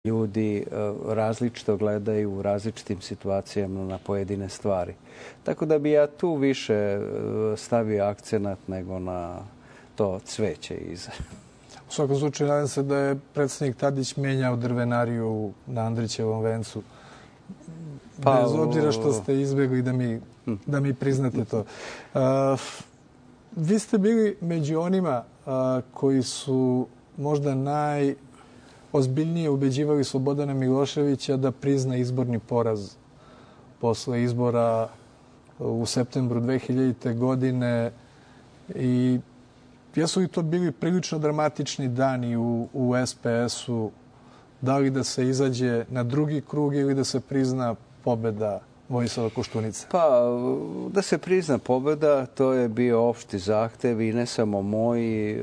ljudi različito gledaju u različitim situacijama na pojedine stvari. Tako da bi ja tu više stavio akcenat nego na to cveće iza. U svakom slučaju, nadam se da je predsjednik Tadić menjao drvenariju na Andrićevom vencu. Bez obzira što ste izbjegli da mi priznate to. Vi ste bili među onima koji su možda najozbiljnije ubeđivali Slobodana Miloševića da prizna izborni poraz posle izbora u septembru 2000. godine. I jesu li to bili prilično dramatični dani u SPS-u? Da li da se izađe na drugi krug ili da se prizna pobjeda Vojislava Koštunice? Pa, da se prizna pobjeda, to je bio opšti zahtev i ne samo moji,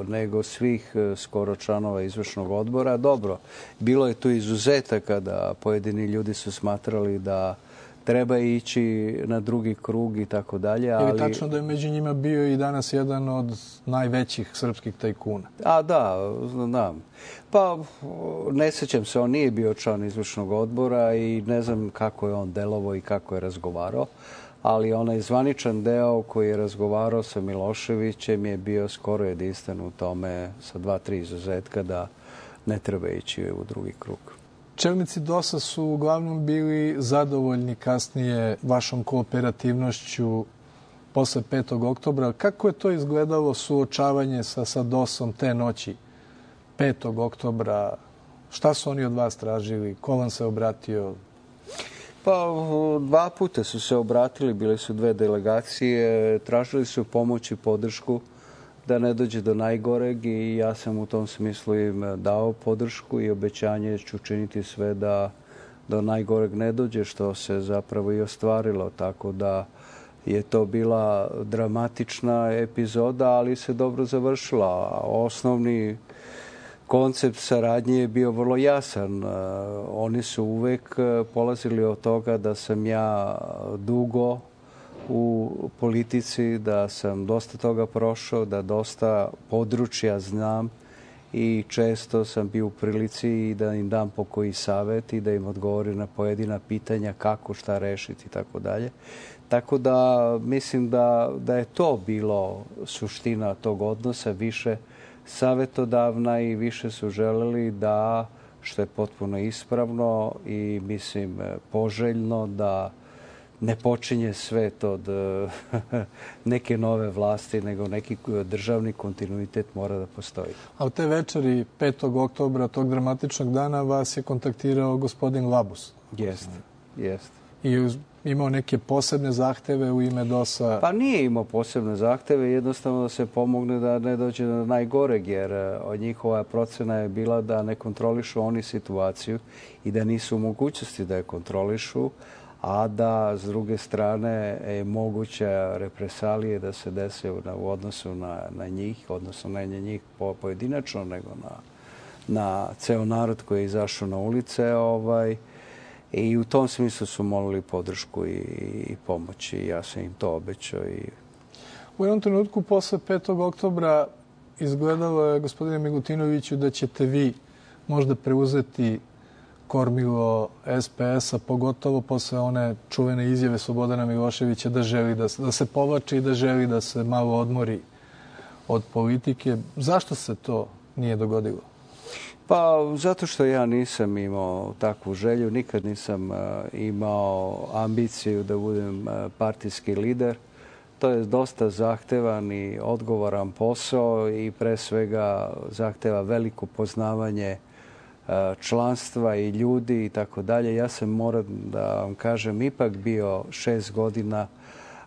nego svih skoro članova izvršnog odbora. Dobro, bilo je tu izuzetaka da pojedini ljudi su smatrali da treba ići na drugi krug i tako dalje. Je li tačno da je među njima bio i danas jedan od najvećih srpskih tajkuna? Da, znam. Pa, ne sjećam se, on nije bio član izvršnog odbora i ne znam kako je on delovao i kako je razgovarao, ali onaj zvaničan deo koji je razgovarao sa Miloševićem je bio skoro jedinstven u tome sa 2-3 izuzetka da ne treba ići u drugi krug. Čelnici DOS-a su uglavnom bili zadovoljni kasnije vašom kooperativnošću posle 5. oktobra. Kako je to izgledalo suočavanje sa DOS-om te noći 5. oktobra? Šta su oni od vas tražili? Ko vam se obratio? Pa, 2 puta su se obratili, bile su 2 delegacije, tražili su pomoć i podršku da ne dođe do najgoreg i ja sam u tom smislu im dao podršku i obećanje ću učiniti sve da do najgoreg ne dođe, što se zapravo i ostvarilo. Tako da je to bila dramatična epizoda, ali se dobro završila. Osnovni koncept saradnje je bio vrlo jasan. Oni su uvek polazili od toga da sam ja dugo u politici, da sam dosta toga prošao, da dosta područja znam i često sam bio u prilici da im dam po koji savjet i da im odgovorim na pojedina pitanja kako šta rešiti i tako dalje. Tako da mislim da je to bilo suština tog odnosa, više savjetodavna i više su želeli da, što je potpuno ispravno i mislim poželjno, da ne počinje svet od neke nove vlasti, nego neki državni kontinuitet mora da postoji. A u te večeri 5. oktobra, tog dramatičnog dana, vas je kontaktirao gospodin Labus. Jeste. I imao neke posebne zahteve u ime DOS-a? Pa nije imao posebne zahteve, jednostavno da se pomogne da ne dođe do najgoreg, jer njihova procena je bila da ne kontrolišu oni situaciju i da nisu u mogućnosti da je kontrolišu, a da, s druge strane, je moguća represalije da se dese u odnosu na njih, odnosno ne na njih pojedinačno, nego na ceo narod koji je izašao na ulice. I u tom smislu su molili podršku i pomoć i ja sam im to obećao. U jednom trenutku posle 5. oktobra izgledalo je, gospodine Milutinoviću, da ćete vi možda preuzeti kormilo SPS-a, pogotovo posle one čuvene izjave Slobodana Miloševića da želi da se povlači i da želi da se malo odmori od politike. Zašto se to nije dogodilo? Pa zato što ja nisam imao takvu želju, nikad nisam imao ambiciju da budem partijski lider. To je dosta zahtevan i odgovoran posao i pre svega zahteva veliko poznavanje članstva i ljudi i tako dalje. Ja sam, moram da vam kažem, ipak bio 6 godina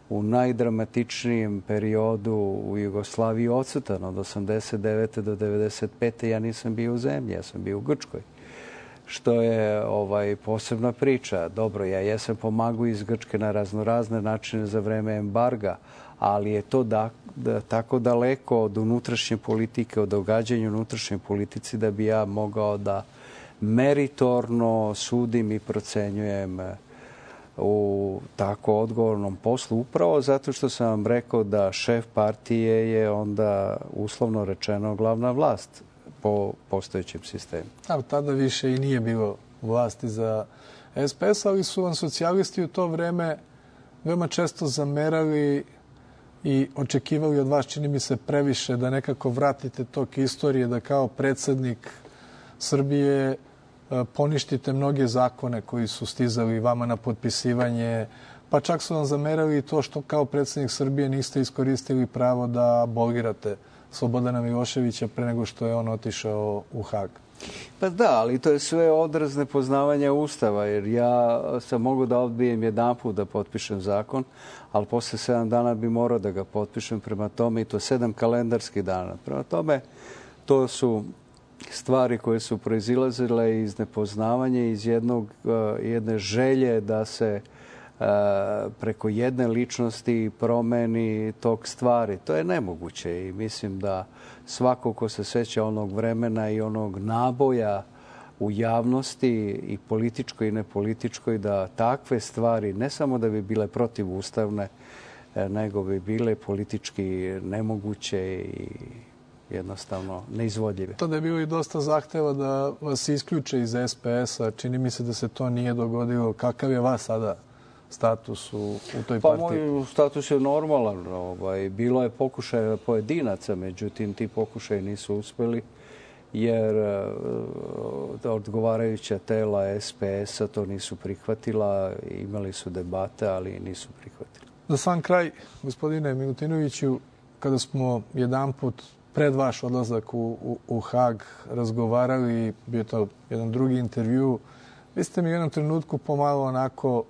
u najdramatičnijem periodu u Jugoslaviji odsutan. Od 89. do 95. ja nisam bio u zemlji, ja sam bio u Grčkoj. Što je posebna priča. Dobro, ja jesam pomagao iz Grčke na raznorazne načine za vreme embarga, ali je to tako daleko od unutrašnje politike, od događanja u unutrašnjoj politici da bi ja mogao da meritorno sudim i procenjujem u tako odgovornom poslu, upravo zato što sam vam rekao da šef partije je onda uslovno rečeno glavna vlast. po postojećem sistemu. Tada više i nije bilo vlasti za SPS, ali su vam socijalisti u to vreme veoma često zamerali i očekivali od vas, čini mi se, previše da nekako vratite tok istorije, da kao predsjednik Srbije poništite mnoge zakone koji su stizali vama na potpisivanje, pa čak su vam zamerali i to što kao predsjednik Srbije niste iskoristili pravo da abolirate Slobodana Miloševića pre nego što je on otišao u Hag. Pa da, ali to je sve odraz nepoznavanja Ustava, jer ja sam mogu da odbijem jedanput da potpišem zakon, ali posle 7 dana bi morao da ga potpišem, prema tome, i to 7 kalendarskih dana. Prema tome, to su stvari koje su proizilazile iz nepoznavanja, iz jedne želje da se preko jedne ličnosti promeni tok stvari. To je nemoguće i mislim da svako ko se seća onog vremena i onog naboja u javnosti i političkoj i nepolitičkoj, da takve stvari ne samo da bi bile protivustavne, nego bi bile politički nemoguće i jednostavno neizvodljive. Tada je bilo i dosta zahteva da vas isključe iz SPS-a. Čini mi se da se to nije dogodilo. Kakav je vas sada status u toj partiji? Pa moj status je normalan. Bilo je pokušaja pojedinaca, međutim ti pokušaji nisu uspjeli jer odgovarajuća tela SPS-a to nisu prihvatila. Imali su debate, ali nisu prihvatili. Za sam kraj, gospodine Milutinoviću, kada smo jedanput pred vaš odlazak u Hag razgovarali, bio to jedan drugi intervju, vi ste mi u jednom trenutku pomalo onako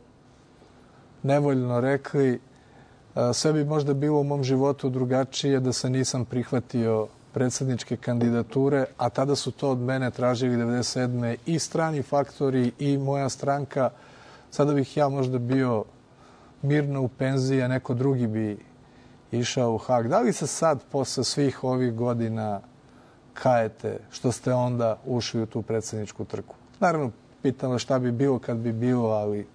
nevoljno rekli, sve bi možda bilo u mom životu drugačije da se nisam prihvatio predsjedničke kandidature, a tada su to od mene tražili 1997. i strani faktori i moja stranka. Sada bih ja možda bio mirno u penziji, a neko drugi bi išao u Hag. Da li se sad, posle svih ovih godina, kajete što ste onda ušli u tu predsjedničku trku? Naravno, pitam vas šta bi bilo kad bi bilo, ali...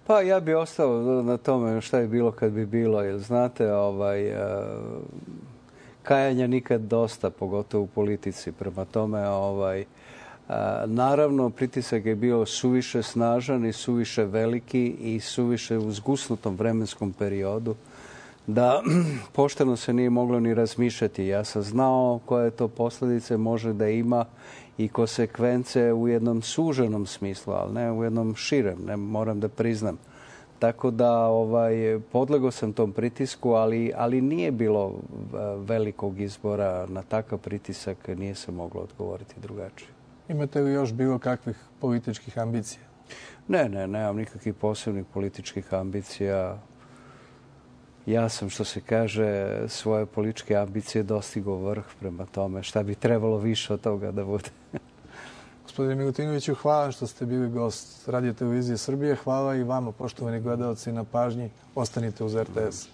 Pa ja bi ostao na tome šta bi bilo kad bi bilo, jer znate, kajanja nikad dosta, pogotovo u politici. Prema tome, naravno, pritisak je bio suviše snažan i suviše veliki i suviše u zgusnutom vremenskom periodu, da pošteno se nije moglo ni razmišljati. Ja sam znao koje to posljedice može da ima i konsekvence u jednom suženom smislu, ali ne u jednom širem, ne moram da priznam. Tako da podlegao sam tom pritisku, ali nije bilo velikog izbora na takav pritisak, nije se moglo odgovoriti drugačije. Imate li još bilo kakvih političkih ambicija? Ne, nemam nikakvih posebnih političkih ambicija. Ja sam, što se kaže, svoje političke ambicije dostigao vrh, prema tome šta bi trebalo više od toga da bude. Gospodine Milutinoviću, hvala što ste bili gost Radio Televizije Srbije. Hvala i vama, poštovani gledalci, na pažnji. Ostanite uz RTS.